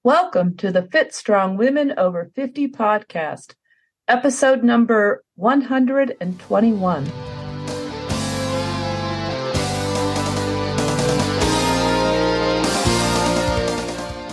Welcome to the Fit Strong Women Over 50 podcast, episode number 121.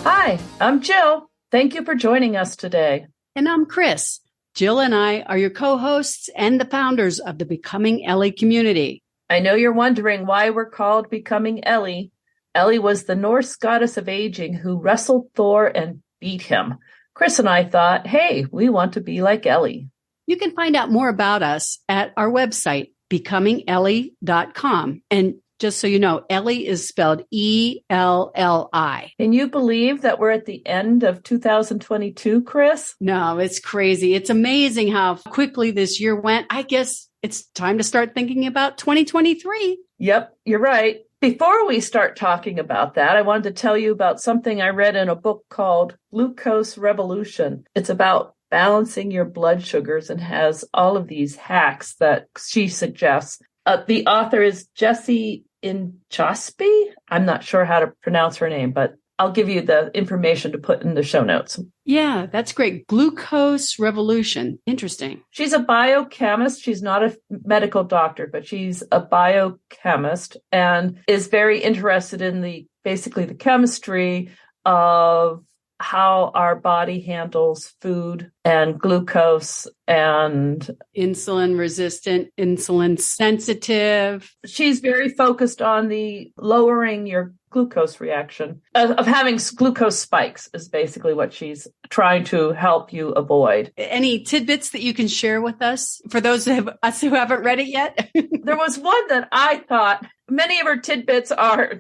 Hi, I'm Jill. Thank you for joining us today. And I'm Chris. Jill and I are your co-hosts and the founders of the Becoming Ellie community. I know you're wondering why we're called Becoming Ellie. Ellie was the Norse goddess of aging who wrestled Thor and beat him. Chris and I thought, hey, we want to be like Ellie. You can find out more about us at our website, becomingellie.com. And just so you know, Ellie is spelled E-L-L-I. Can you believe that we're at the end of 2022, Chris? No, it's crazy. It's amazing how quickly this year went. I guess it's time to start thinking about 2023. Yep, you're right. Before we start talking about that, I wanted to tell you about something I read in a book called Glucose Revolution. It's about balancing your blood sugars and has all of these hacks that she suggests. The author is Jessie Inchauspe. I'm not sure how to pronounce her name, but I'll give you the information to put in the show notes. Yeah, that's great. Glucose Revolution. Interesting. She's a biochemist. She's not a medical doctor, but she's a biochemist and is very interested in basically the chemistry of how our body handles food and glucose and insulin resistant, insulin sensitive. She's very focused on the lowering your glucose reaction of having glucose spikes is basically what she's trying to help you avoid. Any tidbits that you can share with us for those of us who haven't read it yet? There was one that I thought many of her tidbits are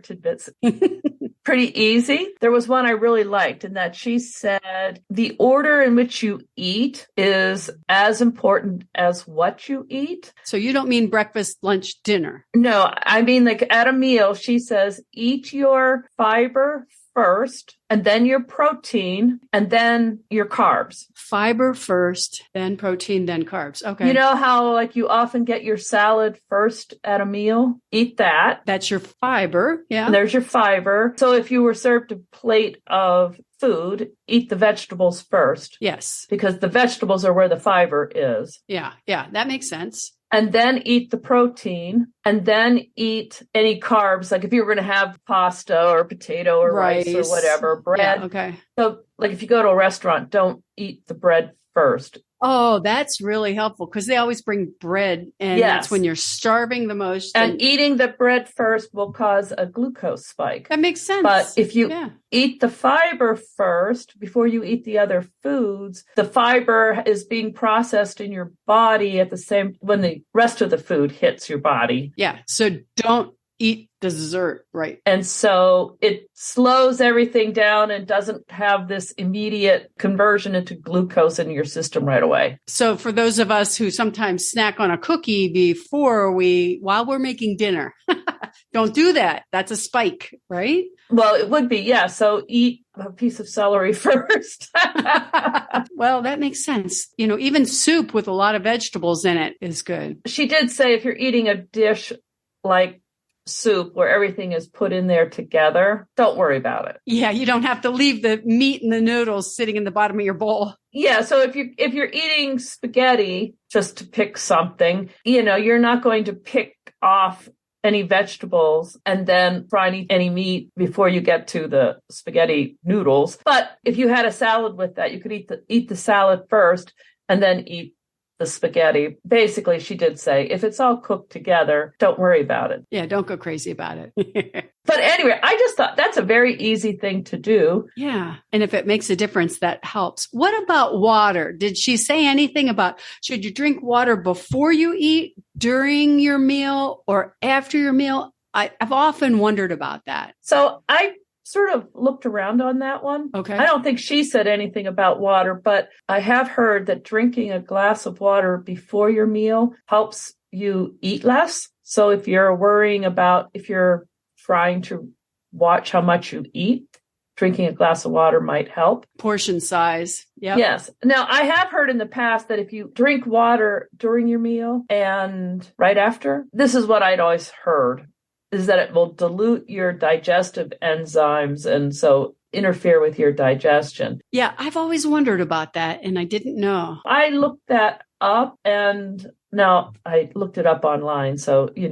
pretty easy. There was one I really liked in that she said the order in which you eat is as important as what you eat. So you don't mean breakfast, lunch, dinner? No, I mean like at a meal, she says, eat your fiber first, and then your protein, and then your carbs. Fiber first, then protein, then carbs. Okay. You know how like you often get your salad first at a meal? Eat that. That's your fiber. Yeah. And there's your fiber. So if you were served a plate of food, eat the vegetables first. Yes. Because the vegetables are where the fiber is. Yeah. Yeah. That makes sense. And then eat the protein, and then eat any carbs. Like if you were going to have pasta or potato or rice or whatever, bread. Yeah, okay. So like if you go to a restaurant, don't eat the bread first. Oh, that's really helpful because they always bring bread and that's when you're starving the most. And eating the bread first will cause a glucose spike. That makes sense. But if you eat the fiber first before you eat the other foods, the fiber is being processed in your body at the same when the rest of the food hits your body. Yeah. So don't eat dessert, right? And so it slows everything down and doesn't have this immediate conversion into glucose in your system right away. So for those of us who sometimes snack on a cookie while we're making dinner, don't do that. That's a spike, right? Well, it would be, yeah. So eat a piece of celery first. Well, that makes sense. You know, even soup with a lot of vegetables in it is good. She did say if you're eating a dish like soup where everything is put in there together, don't worry about it. Yeah, you don't have to leave the meat and the noodles sitting in the bottom of your bowl. Yeah, so if you're eating spaghetti, just to pick something, you're not going to pick off any vegetables and then fry any meat before you get to the spaghetti noodles. But if you had a salad with that, you could eat the salad first and then eat the spaghetti. Basically, she did say, if it's all cooked together, don't worry about it. Yeah, don't go crazy about it. But anyway, I just thought that's a very easy thing to do. Yeah. And if it makes a difference, that helps. What about water? Did she say anything about, should you drink water before you eat, during your meal, or after your meal? I've often wondered about that. So I sort of looked around on that one. Okay. I don't think she said anything about water, but I have heard that drinking a glass of water before your meal helps you eat less. So if you're trying to watch how much you eat, drinking a glass of water might help. Portion size. Yep. Yes. Now, I have heard in the past that if you drink water during your meal and right after, this is what I'd always heard, is that it will dilute your digestive enzymes. And so interfere with your digestion. Yeah, I've always wondered about that, and I didn't know. I looked that up, and now I looked it up online, so you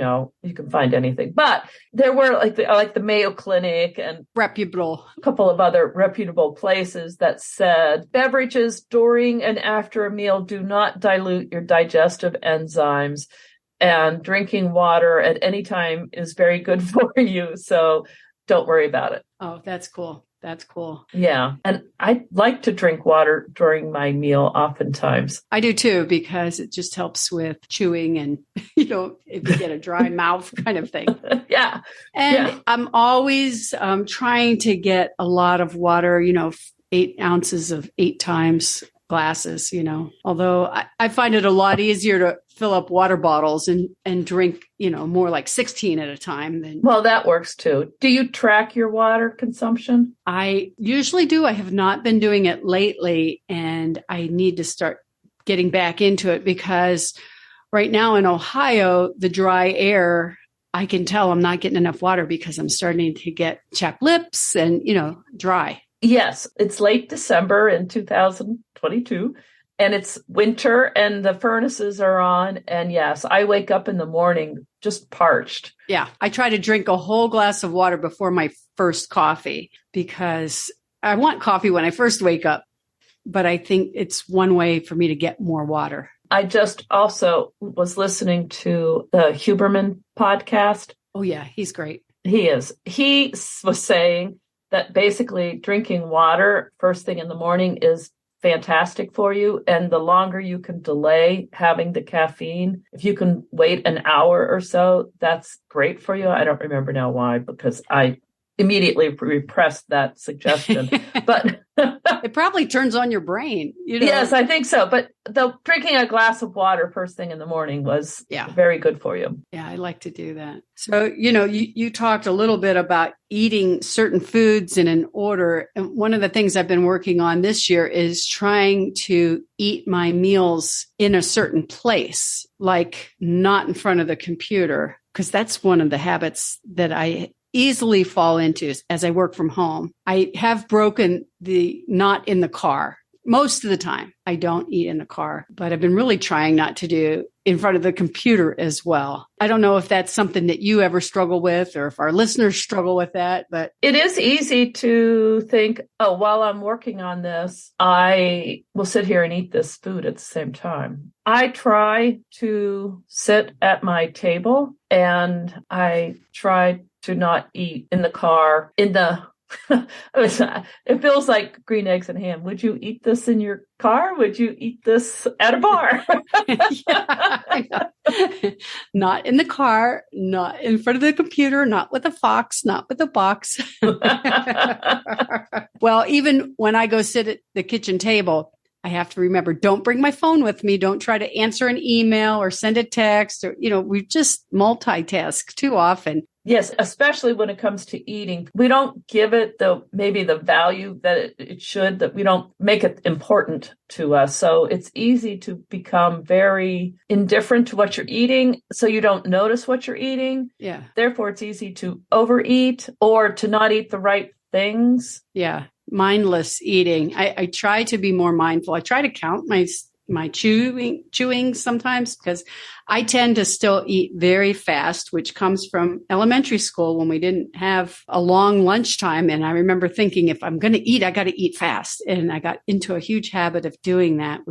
can find anything. But there were like the Mayo Clinic and reputable, a couple of other reputable places that said beverages during and after a meal do not dilute your digestive enzymes, and drinking water at any time is very good for you. So don't worry about it. Oh, that's cool. That's cool. Yeah. And I like to drink water during my meal oftentimes. I do too, because it just helps with chewing and, if you get a dry mouth kind of thing. Yeah. And I'm always trying to get a lot of water, 8 ounces of 8 times glasses, although I find it a lot easier to fill up water bottles and drink, more like 16 at a time than. Well, that works too. Do you track your water consumption? I usually do. I have not been doing it lately, and I need to start getting back into it because right now in Ohio, the dry air, I can tell I'm not getting enough water because I'm starting to get chapped lips and, dry. Yes, it's late December in 2022 and it's winter and the furnaces are on. And yes, I wake up in the morning just parched. Yeah, I try to drink a whole glass of water before my first coffee because I want coffee when I first wake up. But I think it's one way for me to get more water. I just also was listening to the Huberman podcast. Oh, yeah, he's great. He is. He was saying that basically drinking water first thing in the morning is fantastic for you. And the longer you can delay having the caffeine, if you can wait an hour or so, that's great for you. I don't remember now why, because I immediately repressed that suggestion. But it probably turns on your brain. Yes, I think so. But drinking a glass of water first thing in the morning was very good for you. Yeah, I like to do that. So, you talked a little bit about eating certain foods in an order. And one of the things I've been working on this year is trying to eat my meals in a certain place, like not in front of the computer, because that's one of the habits that I easily fall into as I work from home. I have broken the not in the car. Most of the time, I don't eat in the car, but I've been really trying not to do in front of the computer as well. I don't know if that's something that you ever struggle with or if our listeners struggle with that, but it is easy to think, oh, while I'm working on this, I will sit here and eat this food at the same time. I try to sit at my table and I try to not eat in the car, it feels like green eggs and ham. Would you eat this in your car? Would you eat this at a bar? Not in the car, not in front of the computer, not with a fox, not with a box. Well, even when I go sit at the kitchen table, I have to remember, don't bring my phone with me. Don't try to answer an email or send a text or, we just multitask too often. Yes, especially when it comes to eating. We don't give it maybe the value that it should, that we don't make it important to us. So it's easy to become very indifferent to what you're eating. So you don't notice what you're eating. Yeah. Therefore, it's easy to overeat or to not eat the right things. Yeah. Mindless eating. I try to be more mindful. I try to count my chewing sometimes because I tend to still eat very fast, which comes from elementary school when we didn't have a long lunchtime. And I remember thinking, if I'm going to eat, I got to eat fast. And I got into a huge habit of doing that,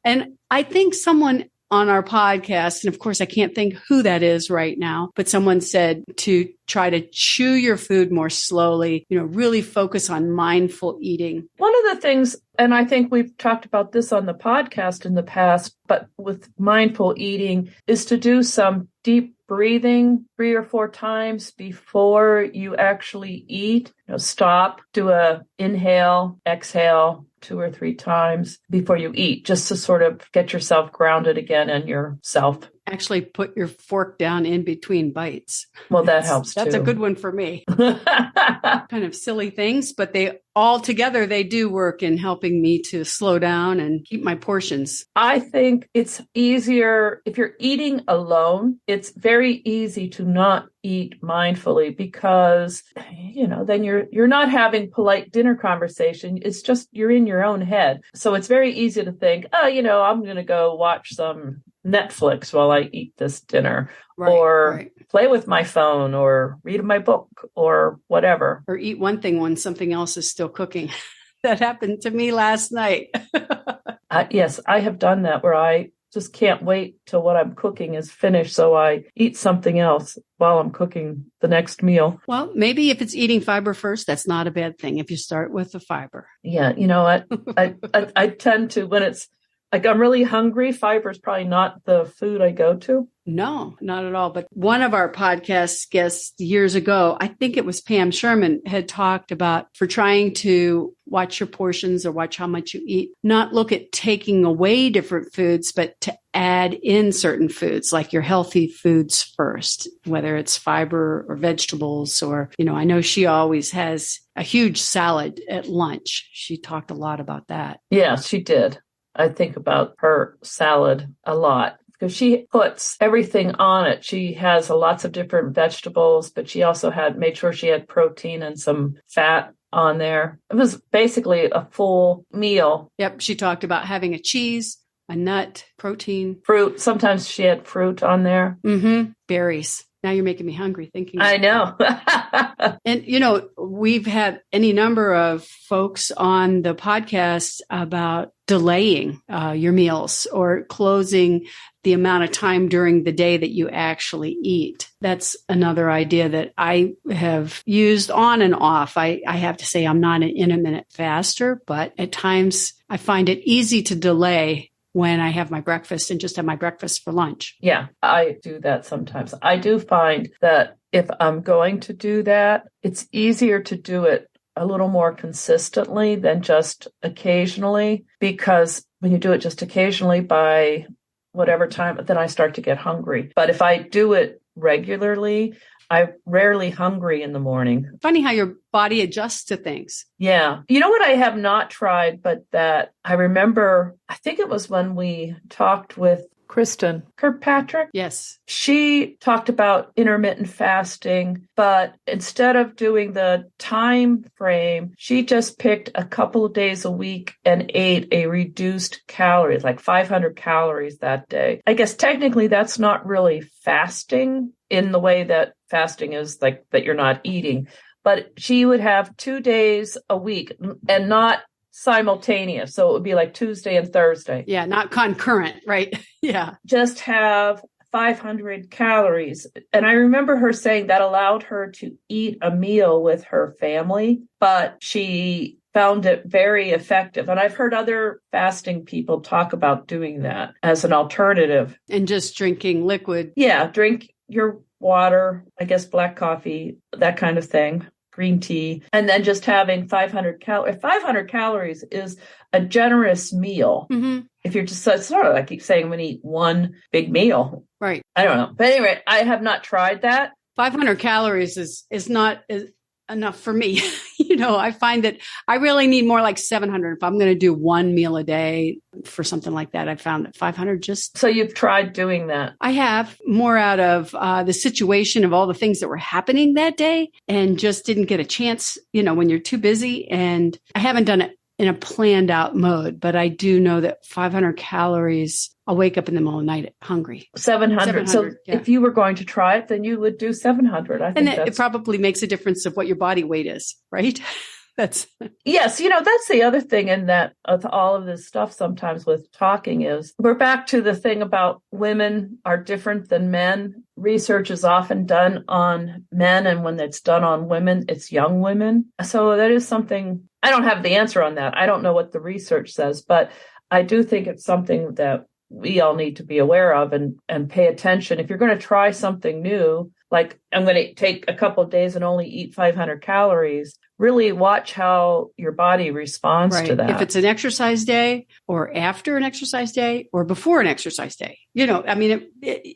and I think someone on our podcast, and of course, I can't think who that is right now, but someone said to try to chew your food more slowly, really focus on mindful eating. One of the things, and I think we've talked about this on the podcast in the past, but with mindful eating, is to do some deep breathing 3 or 4 times before you actually eat. Stop, do a inhale, exhale 2 or 3 times before you eat, just to sort of get yourself grounded again and yourself. actually put your fork down in between bites. Well, that helps too. That's a good one for me. Kind of silly things, but they all together, they do work in helping me to slow down and keep my portions. I think it's easier if you're eating alone. It's very easy to not eat mindfully because, then you're not having polite dinner conversation. It's just you're in your own head. So it's very easy to think, I'm going to go watch some Netflix while I eat this dinner, or play with my phone, or read my book, or whatever. Or eat one thing when something else is still cooking. That happened to me last night. Yes, I have done that where I just can't wait till what I'm cooking is finished, so I eat something else while I'm cooking the next meal. Well, maybe if it's eating fiber first, that's not a bad thing if you start with the fiber. Yeah, you know what? I tend to, when it's like I'm really hungry, fiber is probably not the food I go to. No, not at all. But one of our podcast guests years ago, I think it was Pam Sherman, had talked about for trying to watch your portions or watch how much you eat, not look at taking away different foods, but to add in certain foods, like your healthy foods first, whether it's fiber or vegetables, or, I know she always has a huge salad at lunch. She talked a lot about that. Yeah, she did. I think about her salad a lot because she puts everything on it. She has lots of different vegetables, but she also made sure she had protein and some fat on there. It was basically a full meal. Yep. She talked about having a cheese, a nut, protein, fruit. Sometimes she had fruit on there. Mm-hmm. Berries. Now you're making me hungry thinking. I know. And, we've had any number of folks on the podcast about delaying your meals or closing the amount of time during the day that you actually eat. That's another idea that I have used on and off. I have to say I'm not an intermittent faster, but at times I find it easy to delay when I have my breakfast and just have my breakfast for lunch. Yeah, I do that sometimes. I do find that if I'm going to do that, it's easier to do it a little more consistently than just occasionally, because when you do it just occasionally by whatever time, then I start to get hungry. But if I do it regularly, I'm rarely hungry in the morning. Funny how your body adjusts to things. Yeah. You know what I have not tried, but that I remember, I think it was when we talked with Kristen Kirkpatrick. Yes. She talked about intermittent fasting, but instead of doing the time frame, she just picked a couple of days a week and ate a reduced calories, like 500 calories that day. I guess technically that's not really fasting in the way that fasting is, like that you're not eating, but she would have 2 days a week and not simultaneous. So it would be like Tuesday and Thursday. Yeah, not concurrent, right? Yeah. Just have 500 calories. And I remember her saying that allowed her to eat a meal with her family, but she found it very effective. And I've heard other fasting people talk about doing that as an alternative. And just drinking liquid. Yeah, drink your water, I guess black coffee, that kind of thing, green tea, and then just having 500 calories. 500 calories is a generous meal. Mm-hmm. If you're just sort of, I keep saying I'm going to eat one big meal. Right. I don't know. But anyway, I have not tried that. 500 calories is not enough for me. I find that I really need more like 700 if I'm going to do one meal a day for something like that. I found that 500 just... So you've tried doing that? I have, more out of the situation of all the things that were happening that day, and just didn't get a chance, when you're too busy. And I haven't done it in a planned out mode, but I do know that 500 calories, I'll wake up in the middle of the night hungry. 700. So yeah. If you were going to try it, then you would do 700. I think it probably makes a difference of what your body weight is, right? Yes, that's the other thing in that with all of this stuff sometimes with talking is we're back to the thing about women are different than men. Research is often done on men, and when it's done on women, it's young women. So that is something, I don't have the answer on that. I don't know what the research says, but I do think it's something that we all need to be aware of and pay attention. If you're going to try something new, like I'm going to take a couple of days and only eat 500 calories, really watch how your body responds to that. If it's an exercise day or after an exercise day or before an exercise day, I mean,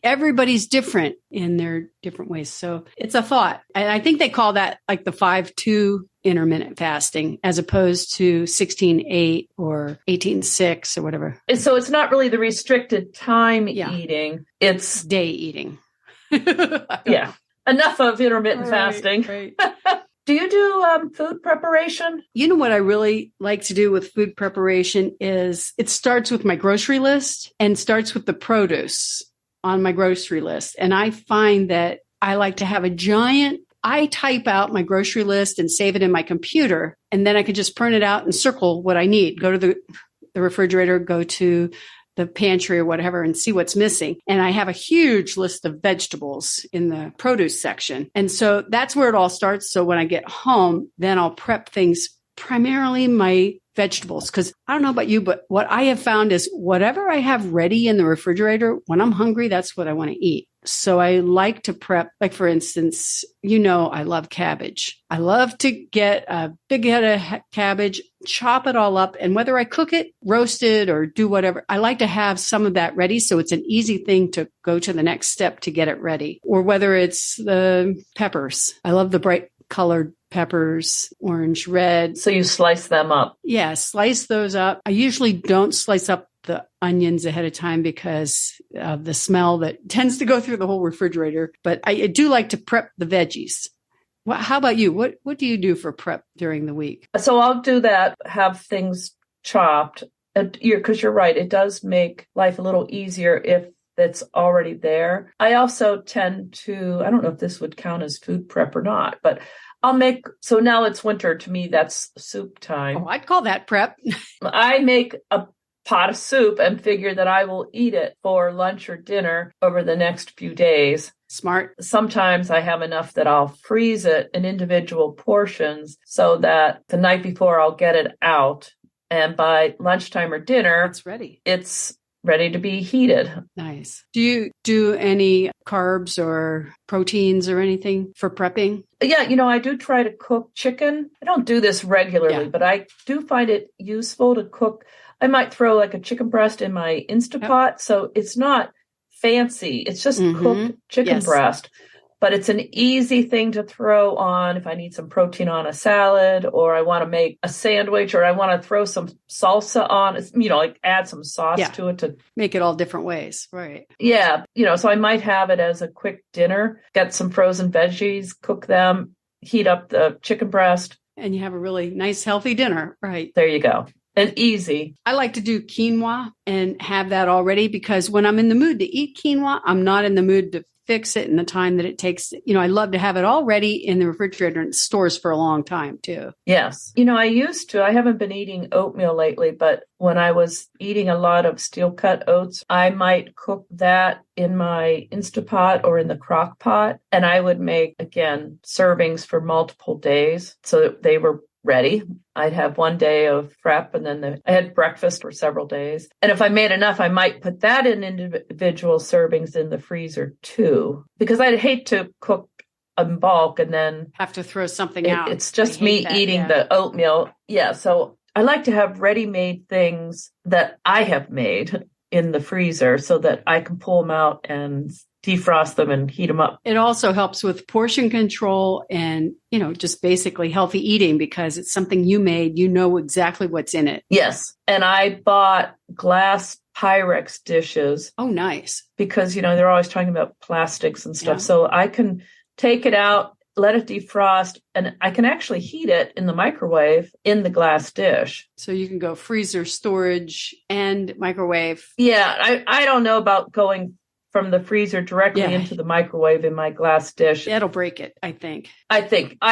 everybody's different in their different ways. So it's a thought. And I think they call that like the 5-2 intermittent fasting as opposed to 16-8 or 18-6 or whatever. So it's not really the restricted time eating. It's day eating. Yeah. Enough of intermittent fasting. Right. Do you do food preparation? You know what I really like to do with food preparation is it starts with my grocery list and starts with the produce on my grocery list. And I find that I like to have I type out my grocery list and save it in my computer. And then I can just print it out and circle what I need. Go to the refrigerator, go to the pantry or whatever and see what's missing. And I have a huge list of vegetables in the produce section. And so that's where it all starts. So when I get home, then I'll prep things, primarily my vegetables. Because I don't know about you, but what I have found is whatever I have ready in the refrigerator, when I'm hungry, that's what I want to eat. So I like to prep, like for instance, I love cabbage. I love to get a big head of cabbage, chop it all up. And whether I cook it, roast it, or do whatever, I like to have some of that ready. So it's an easy thing to go to the next step to get it ready. Or whether it's the peppers. I love the bright colored peppers, orange, red. So you slice them up. Yeah, slice those up. I usually don't slice up the onions ahead of time because of the smell that tends to go through the whole refrigerator. But I do like to prep the veggies. How about you? What do you do for prep during the week? So I'll do that, have things chopped. Because you're right, it does make life a little easier if it's already there. I also tend to, I don't know if this would count as food prep or not, but so now it's winter. To me, that's soup time. Oh, I'd call that prep. I make a pot of soup and figure that I will eat it for lunch or dinner over the next few days. Smart. Sometimes I have enough that I'll freeze it in individual portions so that the night before I'll get it out. And by lunchtime or dinner, it's ready. It's ready to be heated. Nice. Do you do any carbs or proteins or anything for prepping? Yeah, I do try to cook chicken. I don't do this regularly, but I do find it useful to cook. I might throw like a chicken breast in my Instapot. So it's not fancy. It's just cooked chicken breast. But it's an easy thing to throw on if I need some protein on a salad, or I want to make a sandwich, or I want to throw some salsa on, like add some sauce to it to make it all different ways. Right. Yeah. So I might have it as a quick dinner, get some frozen veggies, cook them, heat up the chicken breast. And you have a really nice, healthy dinner. Right. There you go. And easy. I like to do quinoa and have that already because when I'm in the mood to eat quinoa, I'm not in the mood to fix it in the time that it takes. I love to have it all ready in the refrigerator and it stores for a long time too. Yes. I haven't been eating oatmeal lately, but when I was eating a lot of steel cut oats, I might cook that in my Instapot or in the crock pot. And I would make, again, servings for multiple days so that they were ready. I'd have one day of prep and then I had breakfast for several days. And if I made enough, I might put that in individual servings in the freezer too, because I'd hate to cook in bulk and then have to throw something out. It's just me eating the oatmeal. Yeah. So I like to have ready-made things that I have made in the freezer so that I can pull them out and defrost them and heat them up. It also helps with portion control and, just basically healthy eating because it's something you made, exactly what's in it. Yes. And I bought glass Pyrex dishes. Oh, nice. Because, they're always talking about plastics and stuff. Yeah. So I can take it out, let it defrost, and I can actually heat it in the microwave in the glass dish. So you can go freezer, storage, and microwave. Yeah. I don't know about going from the freezer directly into the microwave in my glass dish. That'll break it, I think. I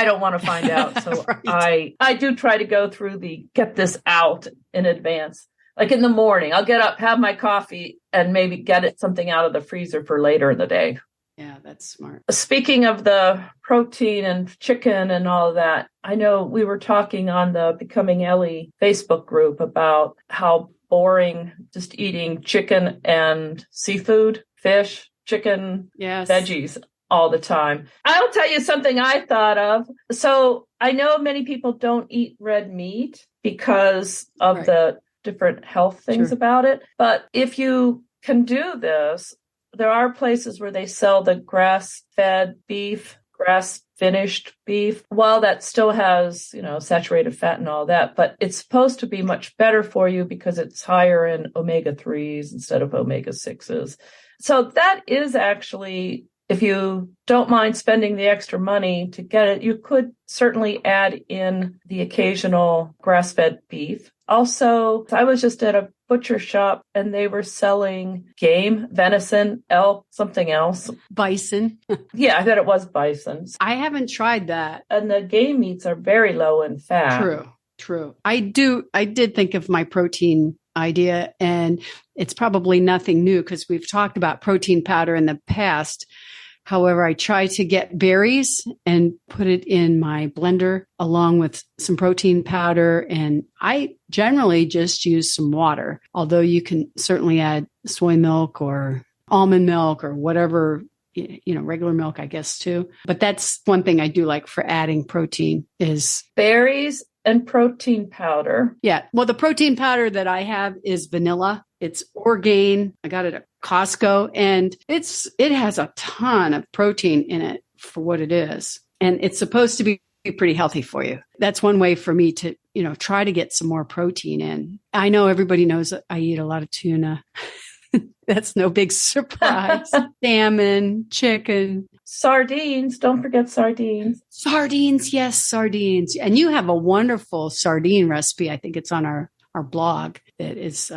don't want to find out. So right. I do try to go through get this out in advance. Like in the morning, I'll get up, have my coffee, and maybe get something out of the freezer for later in the day. Yeah, that's smart. Speaking of the protein and chicken and all of that, I know we were talking on the Becoming Ellie Facebook group about how boring just eating chicken and seafood, fish, chicken, veggies. all the time. I'll tell you something I thought of. So I know many people don't eat red meat because of the different health things about it. But if you can do this, there are places where they sell the grass-fed beef, grass-finished beef. While that still has, saturated fat and all that, but it's supposed to be much better for you because it's higher in omega-3s instead of omega-6s. So that is actually, if you don't mind spending the extra money to get it, you could certainly add in the occasional grass-fed beef. Also, I was just at a butcher shop and they were selling game, venison, elk, something else. Bison. Yeah, I thought it was bison. I haven't tried that. And the game meats are very low in fat. True. I did think of my protein idea, and it's probably nothing new because we've talked about protein powder in the past. However, I try to get berries and put it in my blender along with some protein powder. And I generally just use some water, although you can certainly add soy milk or almond milk or whatever, regular milk, I guess, too. But that's one thing I do like for adding protein is berries and protein powder. Yeah. Well, the protein powder that I have is vanilla. It's Orgain. I got it at Costco, and it has a ton of protein in it for what it is. And it's supposed to be pretty healthy for you. That's one way for me to, try to get some more protein in. I know everybody knows that I eat a lot of tuna. That's no big surprise. Salmon, chicken. Sardines. Don't forget sardines. Sardines. Yes, sardines. And you have a wonderful sardine recipe. I think it's on our blog that is,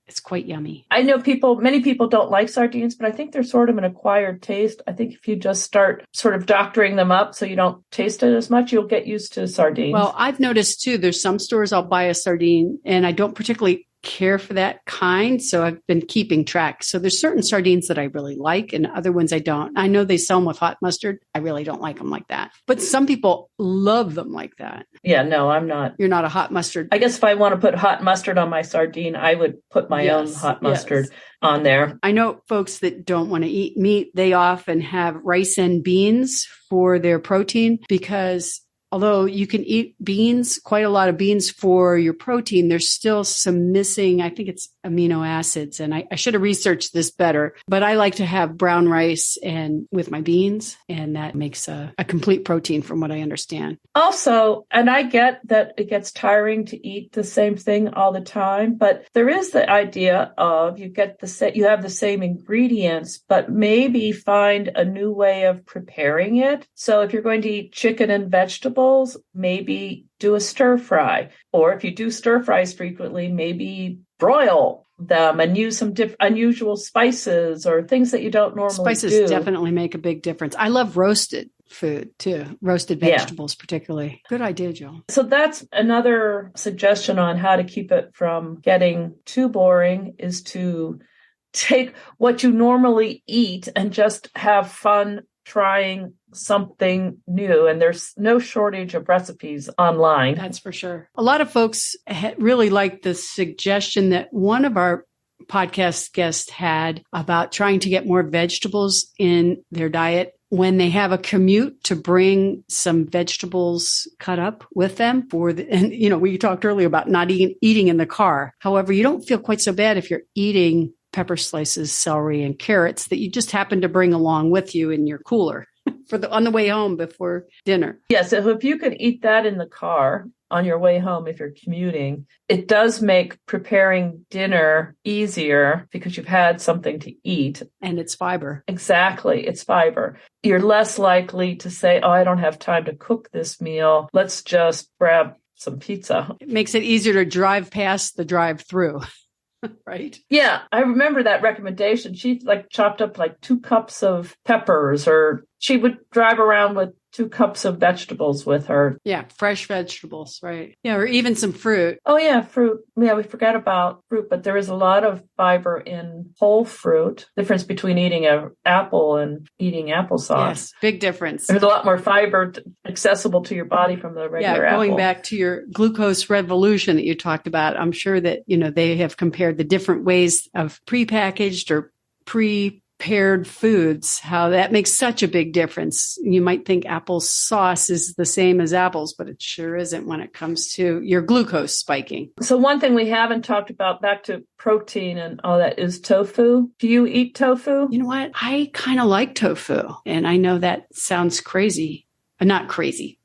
it's quite yummy. I know many people don't like sardines, but I think they're sort of an acquired taste. I think if you just start sort of doctoring them up so you don't taste it as much, you'll get used to sardines. Well, I've noticed too, there's some stores I'll buy a sardine and I don't particularly care for that kind. So I've been keeping track. So there's certain sardines that I really like and other ones I don't. I know they sell them with hot mustard. I really don't like them like that. But some people love them like that. Yeah, no, I'm not. You're not a hot mustard. I guess if I want to put hot mustard on my sardine, I would put my own hot mustard on there. I know folks that don't want to eat meat, they often have rice and beans for their protein because although you can eat beans, quite a lot of beans for your protein, there's still some missing, I think it's amino acids. And I should have researched this better, but I like to have brown rice and with my beans, and that makes a complete protein from what I understand. Also, and I get that it gets tiring to eat the same thing all the time, but there is the idea of you have the same ingredients, but maybe find a new way of preparing it. So if you're going to eat chicken and vegetables, maybe do a stir fry. Or if you do stir fries frequently, maybe broil them and use some unusual spices or things that you don't normally do. Spices definitely make a big difference. I love roasted food too, roasted vegetables particularly. Good idea, Jill. So that's another suggestion on how to keep it from getting too boring is to take what you normally eat and just have fun trying something new. And there's no shortage of recipes online. That's for sure. A lot of folks really like the suggestion that one of our podcast guests had about trying to get more vegetables in their diet when they have a commute, to bring some vegetables cut up with them and we talked earlier about not eating in the car. However, you don't feel quite so bad if you're eating pepper slices, celery, and carrots that you just happen to bring along with you in your cooler on the way home before dinner. Yes. So if you could eat that in the car on your way home, if you're commuting, it does make preparing dinner easier because you've had something to eat. And it's fiber. Exactly. It's fiber. You're less likely to say, oh, I don't have time to cook this meal. Let's just grab some pizza. It makes it easier to drive past the drive-through. Right. Yeah, I remember that recommendation. She chopped up 2 cups of peppers, or she would drive around with 2 cups of vegetables with her. Yeah, fresh vegetables, right? Yeah, or even some fruit. Oh yeah, fruit. Yeah, we forgot about fruit, but there is a lot of fiber in whole fruit. Difference between eating an apple and eating applesauce. Yes, big difference. There's a lot more fiber accessible to your body from the regular apple. Going back to your glucose revolution that you talked about, I'm sure that, they have compared the different ways of prepackaged or paired foods, how that makes such a big difference. You might think apple sauce is the same as apples, but it sure isn't when it comes to your glucose spiking. So one thing we haven't talked about, back to protein and all that, is tofu. Do you eat tofu? You know what? I kind of like tofu. And I know that sounds crazy. Not crazy.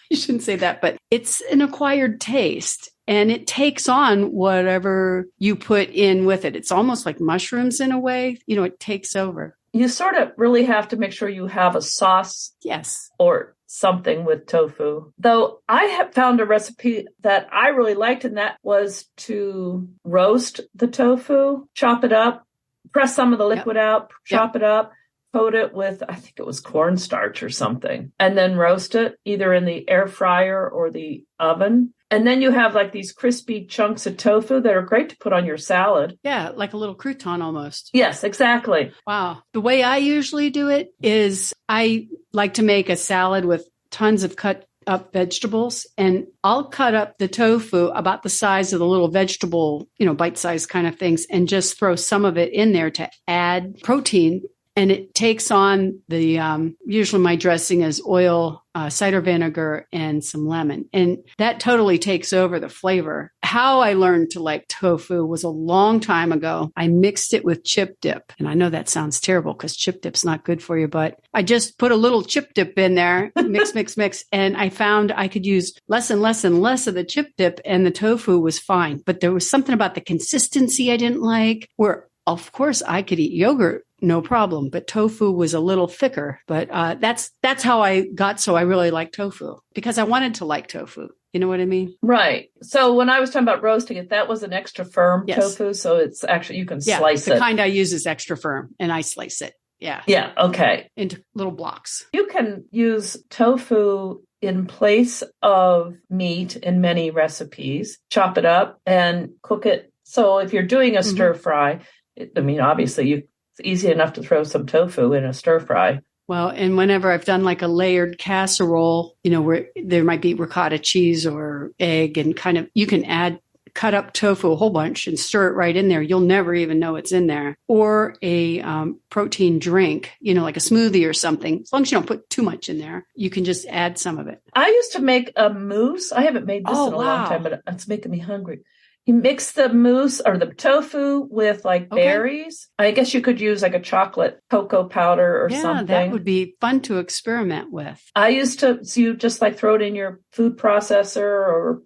You shouldn't say that, but it's an acquired taste. And it takes on whatever you put in with it. It's almost like mushrooms in a way. It takes over. You sort of really have to make sure you have a sauce. Yes. Or something with tofu. Though I have found a recipe that I really liked, and that was to roast the tofu, chop it up, press some of the liquid out, chop it up, coat it with, I think it was cornstarch or something, and then roast it either in the air fryer or the oven. And then you have like these crispy chunks of tofu that are great to put on your salad. Yeah, like a little crouton almost. Yes, exactly. Wow. The way I usually do it is I like to make a salad with tons of cut up vegetables, and I'll cut up the tofu about the size of the little vegetable, bite-sized kind of things, and just throw some of it in there to add protein. And it takes on the, usually my dressing is oil, cider vinegar, and some lemon. And that totally takes over the flavor. How I learned to like tofu was a long time ago. I mixed it with chip dip. And I know that sounds terrible because chip dip's not good for you, but I just put a little chip dip in there, mix. And I found I could use less and less and less of the chip dip, and the tofu was fine. But there was something about the consistency I didn't like, where of course I could eat yogurt, no problem. But tofu was a little thicker. But that's how I got. So I really like tofu because I wanted to like tofu. You know what I mean? Right. So when I was talking about roasting it, that was an extra firm tofu. So it's actually, you can slice it. The kind I use is extra firm, and I slice it. Yeah. Yeah. Okay. Into little blocks. You can use tofu in place of meat in many recipes. Chop it up and cook it. So if you're doing a stir fry, obviously it's easy enough to throw some tofu in a stir fry. Well, and whenever I've done like a layered casserole, where there might be ricotta cheese or egg, and kind of, you can cut up tofu a whole bunch and stir it right in there. You'll never even know it's in there. Or a protein drink, like a smoothie or something. As long as you don't put too much in there, you can just add some of it. I used to make a mousse. I haven't made this in a long time, but it's making me hungry. You mix the mousse or the tofu with berries. I guess you could use like a chocolate cocoa powder or something. Yeah, that would be fun to experiment with. I used to, so you just throw it in your food processor or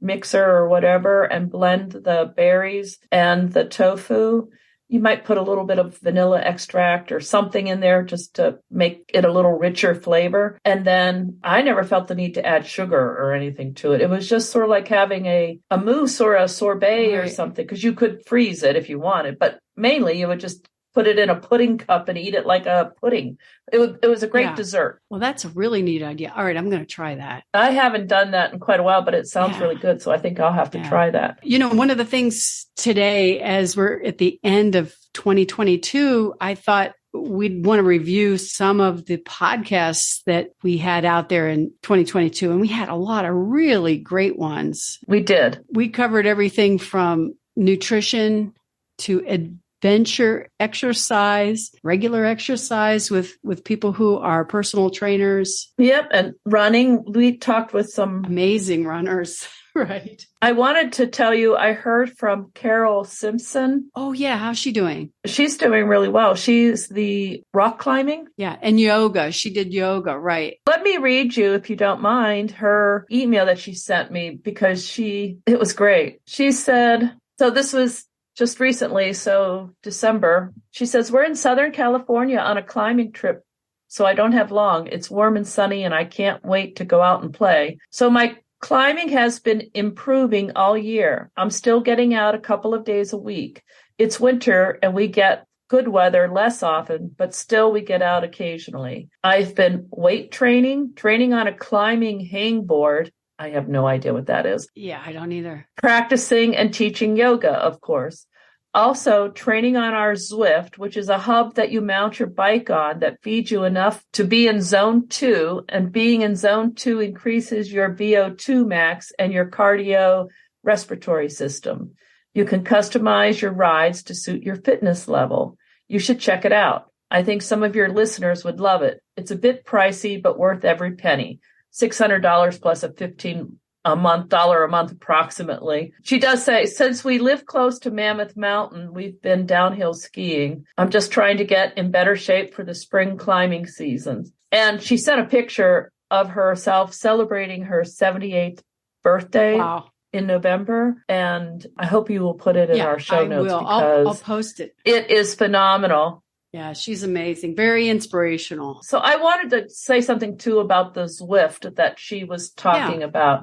mixer or whatever and blend the berries and the tofu. You might put a little bit of vanilla extract or something in there just to make it a little richer flavor. And then I never felt the need to add sugar or anything to it. It was just sort of like having a mousse or a sorbet or something, because you could freeze it if you wanted. But mainly you would just put it in a pudding cup and eat it like a pudding. It was a great dessert. Well, that's a really neat idea. All right, I'm going to try that. I haven't done that in quite a while, but it sounds really good. So I think I'll have to try that. One of the things today, as we're at the end of 2022, I thought we'd want to review some of the podcasts that we had out there in 2022. And we had a lot of really great ones. We did. We covered everything from nutrition to adventure exercise, regular exercise with people who are personal trainers. Yep. And running. We talked with some amazing runners. Right. I wanted to tell you, I heard from Carol Simpson. Oh, yeah. How's she doing? She's doing really well. She's the rock climbing. Yeah. And yoga. She did yoga. Right. Let me read you, if you don't mind, her email that she sent me, because it was great. She said, so this was just recently, so December. She says, we're in Southern California on a climbing trip, so I don't have long. It's warm and sunny, and I can't wait to go out and play. So my climbing has been improving all year. I'm still getting out a couple of days a week. It's winter, and we get good weather less often, but still we get out occasionally. I've been weight training on a climbing hangboard. I have no idea what that is. Yeah, I don't either. Practicing and teaching yoga, of course. Also, training on our Zwift, which is a hub that you mount your bike on that feeds you enough to be in zone 2. And being in zone 2 increases your VO2 max and your cardio respiratory system. You can customize your rides to suit your fitness level. you should check it out. I think some of your listeners would love it. It's a bit pricey, but worth every penny. $600 plus a $15 a month approximately. She does say, since we live close to Mammoth Mountain, we've been downhill skiing. I'm just trying to get in better shape for the spring climbing season. And she sent a picture of herself celebrating her 78th birthday. Wow. In November, and I hope you will put it in our show notes because I'll post it. It is phenomenal. Yeah, she's amazing. Very inspirational. So I wanted to say something too about the Zwift that she was talking about.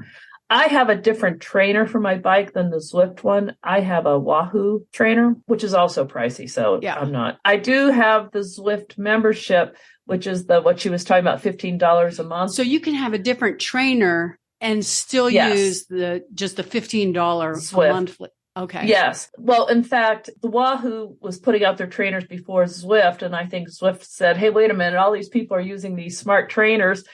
I have a different trainer for my bike than the Zwift one. I have a Wahoo trainer, which is also pricey, so I'm not. I do have the Zwift membership, which is what she was talking about, $15 a month. So you can have a different trainer and still use just the $15 Zwift. monthly. Okay. Yes. Well, in fact, the Wahoo was putting out their trainers before Zwift, and I think Zwift said, hey, wait a minute, all these people are using these smart trainers.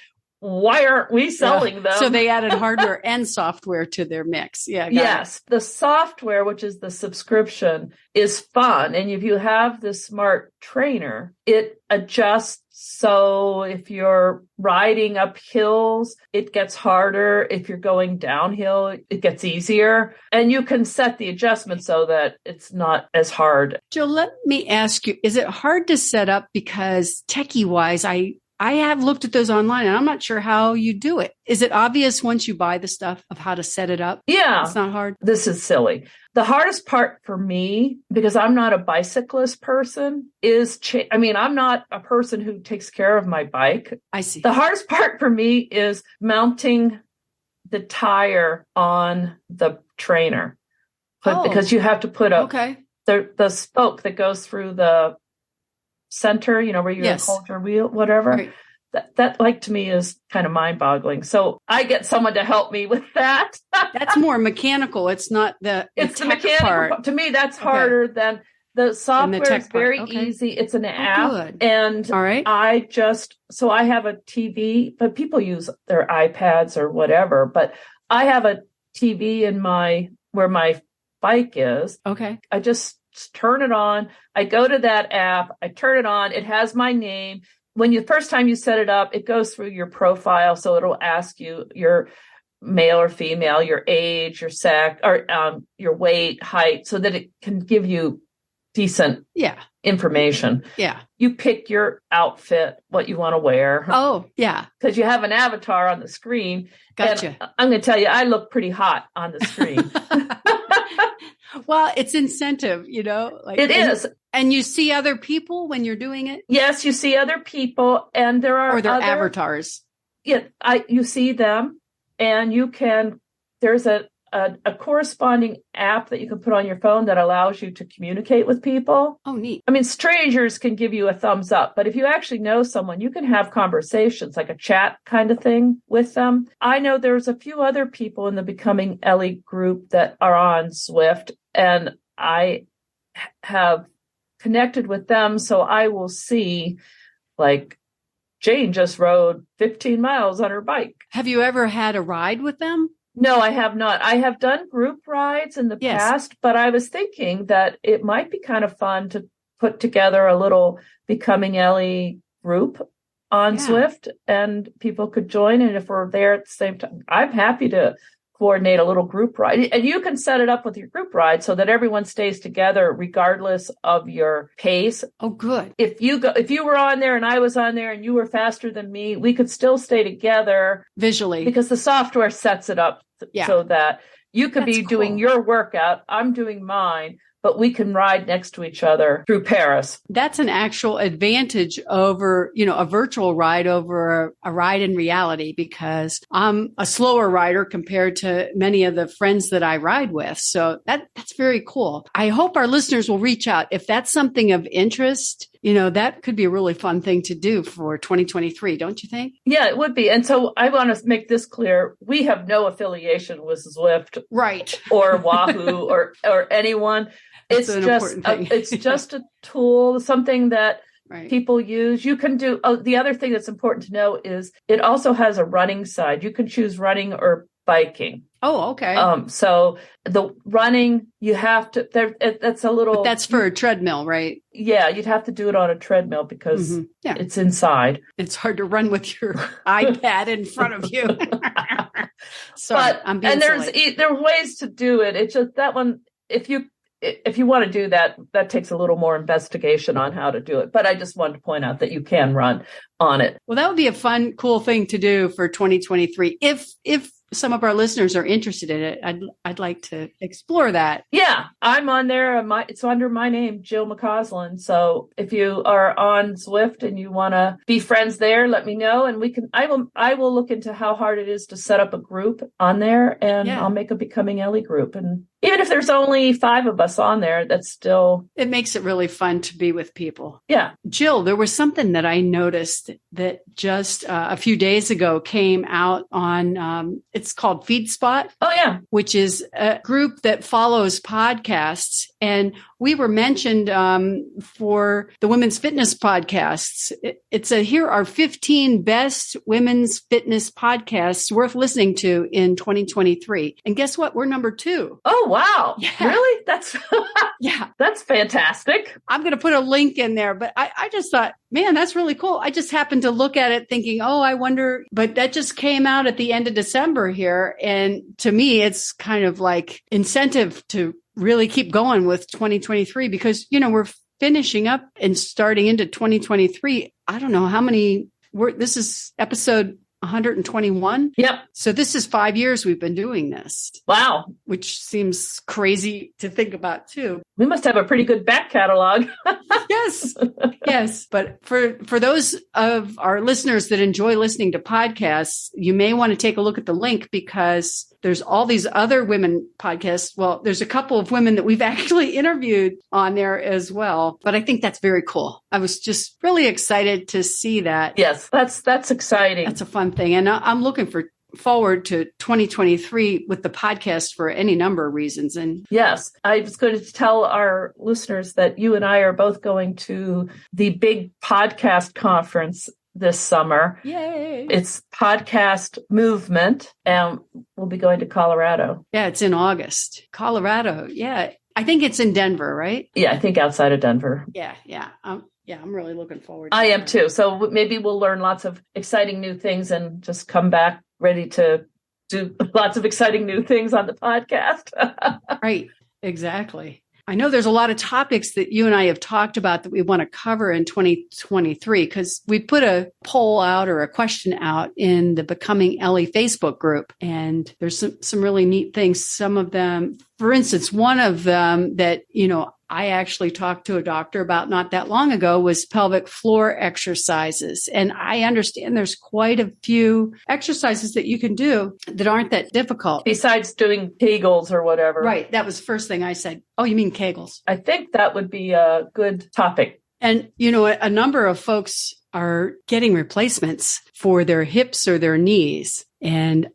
Why aren't we selling them? So they added hardware and software to their mix. Yeah. Yes. The software, which is the subscription, is fun. And if you have the smart trainer, it adjusts. So if you're riding up hills, it gets harder. If you're going downhill, it gets easier. And you can set the adjustment so that it's not as hard. Joe, let me ask you, is it hard to set up? Because techie-wise, I have looked at those online and I'm not sure how you do it. Is it obvious once you buy the stuff of how to set it up? Yeah. It's not hard. This is silly. The hardest part for me, because I'm not a bicyclist person, is, I'm not a person who takes care of my bike. I see. The hardest part for me is mounting the tire on the trainer. Because you have to put the spoke that goes through the center, where you hold your wheel, whatever. Right. That like to me is kind of mind boggling. So I get someone to help me with that. That's more mechanical. It's not it's the mechanical part. To me, that's harder than the software is very easy. It's an app. Good. And all right. I have a TV, but people use their iPads or whatever, but I have a TV in where my bike is. Okay. I just turn it on. I go to that app. I turn it on. It has my name. When first time you set it up, it goes through your profile. So it'll ask you your male or female, your age, your sex, or your weight, height, so that it can give you decent information. Yeah. You pick your outfit, what you want to wear. Oh, yeah. Because you have an avatar on the screen. Gotcha. And I'm going to tell you, I look pretty hot on the screen. Well, it's incentive, it is. And you see other people when you're doing it? Yes, you see other people, and there are other avatars. Yeah, you see them, and there's a corresponding app that you can put on your phone that allows you to communicate with people. Oh, neat. Strangers can give you a thumbs up, but if you actually know someone, you can have conversations, like a chat kind of thing with them. I know there's a few other people in the Becoming Ellie group that are on Zwift, and I have connected with them, so I will see, like, Jane just rode 15 miles on her bike. Have you ever had a ride with them? No, I have not. I have done group rides in the past, but I was thinking that it might be kind of fun to put together a little Becoming Ellie group on Zwift, and people could join. And if we're there at the same time, I'm happy to coordinate a little group ride. And you can set it up with your group ride so that everyone stays together regardless of your pace. Oh, good. If you were on there and I was on there and you were faster than me, we could still stay together visually, because the software sets it up so that you could be doing your workout, I'm doing mine, but we can ride next to each other through Paris. That's an actual advantage over, a virtual ride over a ride in reality, because I'm a slower rider compared to many of the friends that I ride with. So that's very cool. I hope our listeners will reach out. If that's something of interest, that could be a really fun thing to do for 2023, don't you think? Yeah, it would be. And so I want to make this clear. We have no affiliation with Zwift, right, or Wahoo or anyone. It's just a tool, something that people use. You can do. The other thing that's important to know is it also has a running side. You can choose running or biking. Oh, okay. So the running, you have to, that's a little. But that's for a treadmill, right? Yeah, you'd have to do it on a treadmill because it's inside. It's hard to run with your iPad in front of you. Sorry, I'm being silly. There are ways to do it. It's just that one, if you want to do that, that takes a little more investigation on how to do it. But I just wanted to point out that you can run on it. Well, that would be a fun, cool thing to do for 2023. If some of our listeners are interested in it, I'd like to explore that. Yeah, I'm on there. It's under my name, Jill McCausland. So if you are on Zwift and you want to be friends there, let me know, and I will look into how hard it is to set up a group on there, and I'll make a Becoming Ellie group. And even if there's only 5 of us on there, that's still, it makes it really fun to be with people. Yeah. Jill, there was something that I noticed that just a few days ago came out on, it's called FeedSpot. Oh, yeah. Which is a group that follows podcasts. And we were mentioned for the Women's Fitness Podcasts. It said, here are 15 best women's fitness podcasts worth listening to in 2023. And guess what? We're number 2. Oh, wow. Yeah. Really? That's that's fantastic. I'm going to put a link in there, but I just thought, man, that's really cool. I just happened to look at it thinking, oh, I wonder, but that just came out at the end of December here. And to me, it's kind of like incentive to really keep going with 2023 because, we're finishing up and starting into 2023. I don't know how many, this is episode 121. Yep. So this is 5 years we've been doing this. Wow. Which seems crazy to think about too. We must have a pretty good back catalog. Yes. Yes. But for those of our listeners that enjoy listening to podcasts, you may want to take a look at the link because there's all these other women podcasts. Well, there's a couple of women that we've actually interviewed on there as well. But I think that's very cool. I was just really excited to see that. Yes, that's exciting. That's a fun thing. And I'm looking forward to 2023 with the podcast for any number of reasons. And yes, I was going to tell our listeners that you and I are both going to the big podcast conference this summer. Yay. It's Podcast Movement, and we'll be going to Colorado. Yeah, it's in August. Colorado. Yeah. I think it's in Denver, right? Yeah, I think outside of Denver. Yeah. I'm really looking forward to I am too. So maybe we'll learn lots of exciting new things and just come back ready to do lots of exciting new things on the podcast. Right. Exactly. I know there's a lot of topics that you and I have talked about that we want to cover in 2023 because we put a poll out or a question out in the Becoming Ellie Facebook group. And there's some really neat things. Some of them, for instance, one of them that, I actually talked to a doctor about not that long ago was pelvic floor exercises. And I understand there's quite a few exercises that you can do that aren't that difficult. Besides doing Kegels or whatever. Right. That was the first thing I said. Oh, you mean Kegels? I think that would be a good topic. And, a number of folks are getting replacements for their hips or their knees. And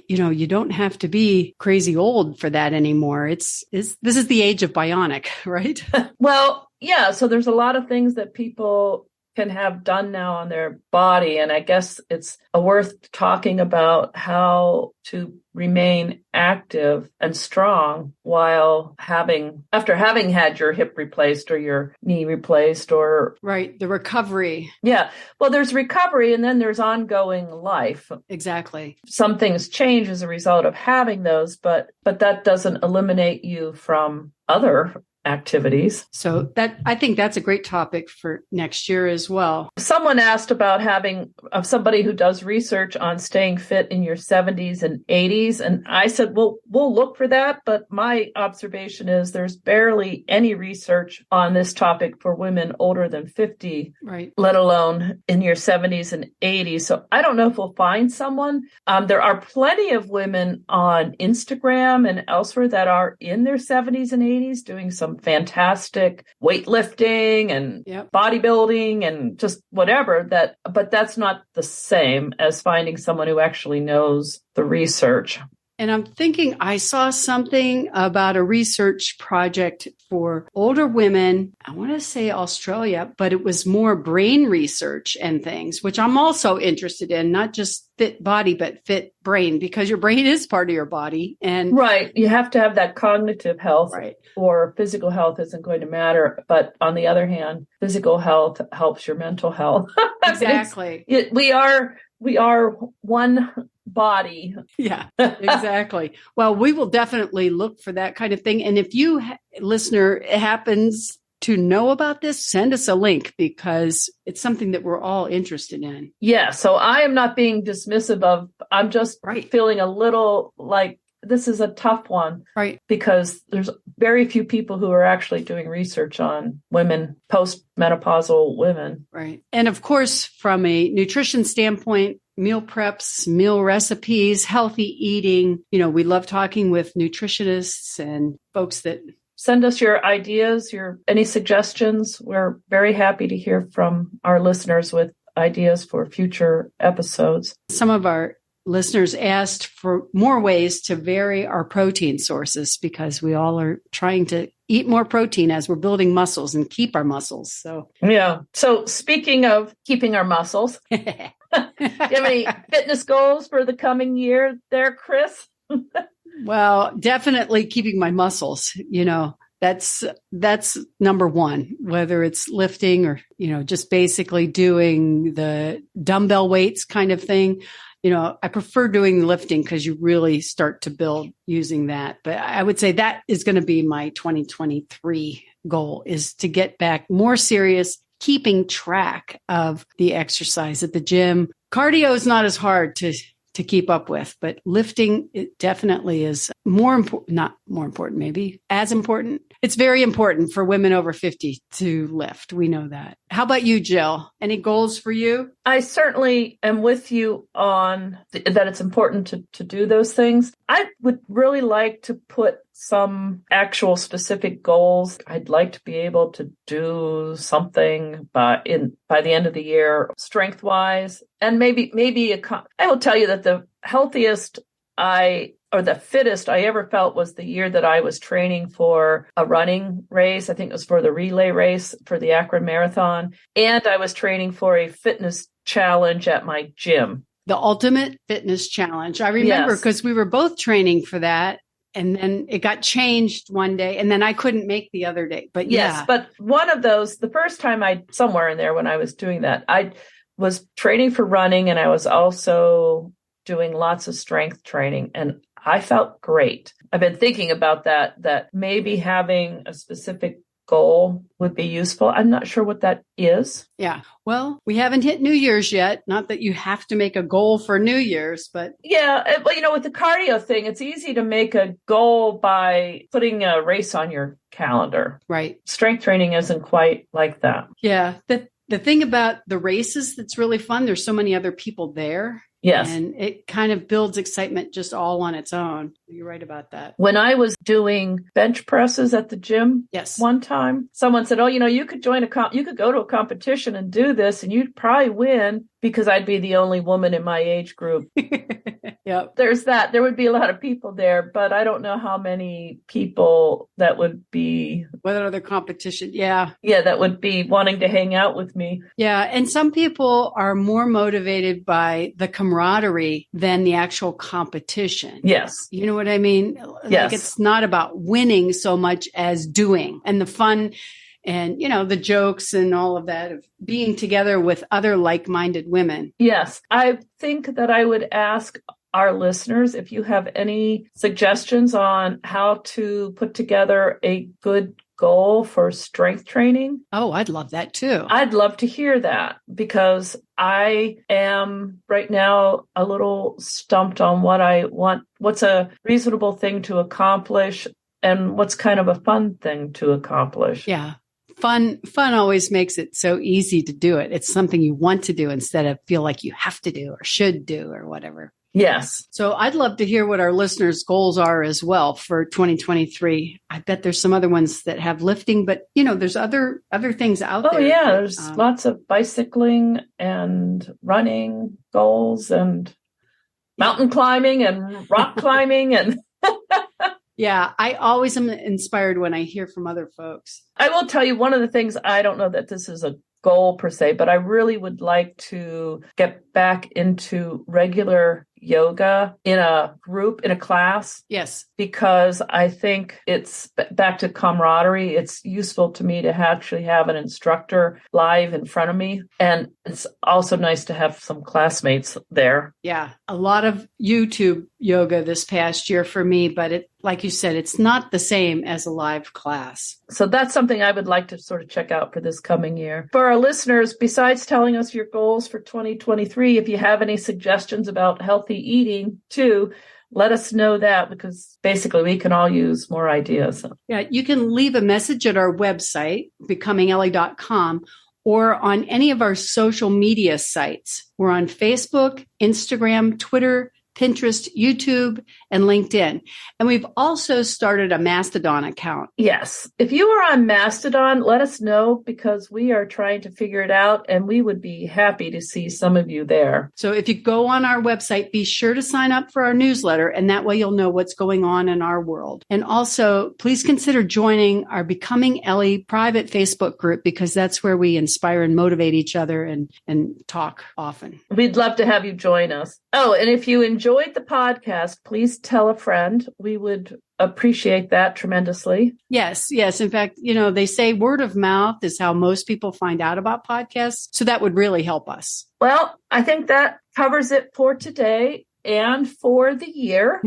you don't have to be crazy old for that anymore. This is the age of bionic, right? Well, yeah. So there's a lot of things that people can have done now on their body. And I guess it's worth talking about how to remain active and strong after having had your hip replaced or your knee replaced or. Right. The recovery. Yeah. Well, there's recovery and then there's ongoing life. Exactly. Some things change as a result of having those, but that doesn't eliminate you from other activities. So I think that's a great topic for next year as well. Someone asked about having somebody who does research on staying fit in your 70s and 80s. And I said, well, we'll look for that. But my observation is there's barely any research on this topic for women older than 50, right? Let alone in your 70s and 80s. So I don't know if we'll find someone. There are plenty of women on Instagram and elsewhere that are in their 70s and 80s doing some fantastic weightlifting and bodybuilding and just whatever but that's not the same as finding someone who actually knows the research. And I'm thinking I saw something about a research project for older women. I want to say Australia, but it was more brain research and things, which I'm also interested in, not just fit body, but fit brain, because your brain is part of your body. And right. You have to have that cognitive health, right, or physical health isn't going to matter. But on the other hand, physical health helps your mental health. exactly. We are one body. Yeah, exactly. Well, we will definitely look for that kind of thing. And if you, listener, happens to know about this, send us a link, because it's something that we're all interested in. Yeah. So I am not being dismissive of, I'm just feeling a little like this is a tough one. Right. Because there's very few people who are actually doing research on women, postmenopausal women. Right. And of course, from a nutrition standpoint, meal preps, meal recipes, healthy eating. We love talking with nutritionists and folks that send us your ideas, any suggestions. We're very happy to hear from our listeners with ideas for future episodes. Some of our listeners asked for more ways to vary our protein sources, because we all are trying to eat more protein as we're building muscles and keep our muscles. So, yeah. So speaking of keeping our muscles, do you have any fitness goals for the coming year there, Chris? Well, definitely keeping my muscles, that's number one, whether it's lifting or, just basically doing the dumbbell weights kind of thing. I prefer doing lifting because you really start to build using that. But I would say that is going to be my 2023 goal, is to get back more serious, keeping track of the exercise at the gym. Cardio is not as hard to keep up with, but lifting, it definitely is not more important, maybe as important. It's very important for women over 50 to lift. We know that. How about you, Jill? Any goals for you? I certainly am with you on that it's important to do those things. I would really like to put some actual specific goals. I'd like to be able to do something by the end of the year, strength wise, and maybe I will tell you that the healthiest the fittest I ever felt was the year that I was training for a running race. I think it was for the relay race for the Akron Marathon. And I was training for a fitness challenge at my gym. The Ultimate Fitness Challenge. I remember because we were both training for that. And then it got changed one day, and then I couldn't make the other day. But yes, but one of those, the first time somewhere in there when I was doing that, I was training for running, and I was also doing lots of strength training, and I felt great. I've been thinking about that maybe having a specific goal would be useful. I'm not sure what that is. Yeah. Well, we haven't hit New Year's yet. Not that you have to make a goal for New Year's, but. Yeah. Well, with the cardio thing, it's easy to make a goal by putting a race on your calendar. Right. Strength training isn't quite like that. Yeah. The thing about the races that's really fun, there's so many other people there. Yes. And it kind of builds excitement just all on its own. You're right about that. When I was doing bench presses at the gym, one time, someone said, you could you could go to a competition and do this and you'd probably win, because I'd be the only woman in my age group. Yep. There's that. There would be a lot of people there, but I don't know how many people that would be. What other competition? Yeah. Yeah, that would be wanting to hang out with me. Yeah. And some people are more motivated by the camaraderie than the actual competition. Yes. You know what I mean? Yes. Like, it's not about winning so much as doing, and the fun and, the jokes and all of that of being together with other like-minded women. Yes. I think that I would ask our listeners if you have any suggestions on how to put together a good goal for strength training. Oh, I'd love that too. I'd love to hear that, because I am right now a little stumped on what I want, what's a reasonable thing to accomplish, and what's kind of a fun thing to accomplish. Yeah. Fun always makes it so easy to do it. It's something you want to do instead of feel like you have to do or should do or whatever. Yes. So I'd love to hear what our listeners' goals are as well for 2023. I bet there's some other ones that have lifting, but there's other things out there. Oh yeah, there's lots of bicycling and running goals, and mountain climbing and rock climbing. And yeah, I always am inspired when I hear from other folks. I will tell you one of the things, I don't know that this is a goal per se, but I really would like to get back into regular yoga in a group, in a class. Yes. Because I think it's back to camaraderie. It's useful to me to actually have an instructor live in front of me. And it's also nice to have some classmates there. Yeah. A lot of YouTube yoga this past year for me, but it, like you said, it's not the same as a live class. So that's something I would like to sort of check out for this coming year. For our listeners, besides telling us your goals for 2023, if you have any suggestions about healthy eating too, let us know that, because basically we can all use more ideas. Yeah, you can leave a message at our website, becomingellie.com, or on any of our social media sites. We're on Facebook, Instagram, Twitter, Pinterest, YouTube, and LinkedIn. And we've also started a Mastodon account. Yes. If you are on Mastodon, let us know, because we are trying to figure it out, and we would be happy to see some of you there. So if you go on our website, be sure to sign up for our newsletter, and that way you'll know what's going on in our world. And also, please consider joining our Becoming Ellie private Facebook group, because that's where we inspire and motivate each other and talk often. We'd love to have you join us. Oh, and if you enjoyed the podcast, please tell a friend. We would appreciate that tremendously. Yes. In fact, they say word of mouth is how most people find out about podcasts. So that would really help us. Well, I think that covers it for today and for the year.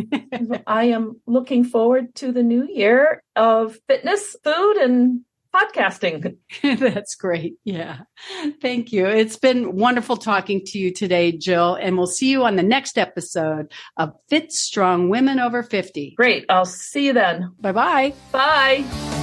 I am looking forward to the new year of fitness, food, and podcasting. That's great. Yeah. Thank you. It's been wonderful talking to you today, Jill, and we'll see you on the next episode of Fit Strong Women Over 50. Great. I'll see you then. Bye-bye. Bye.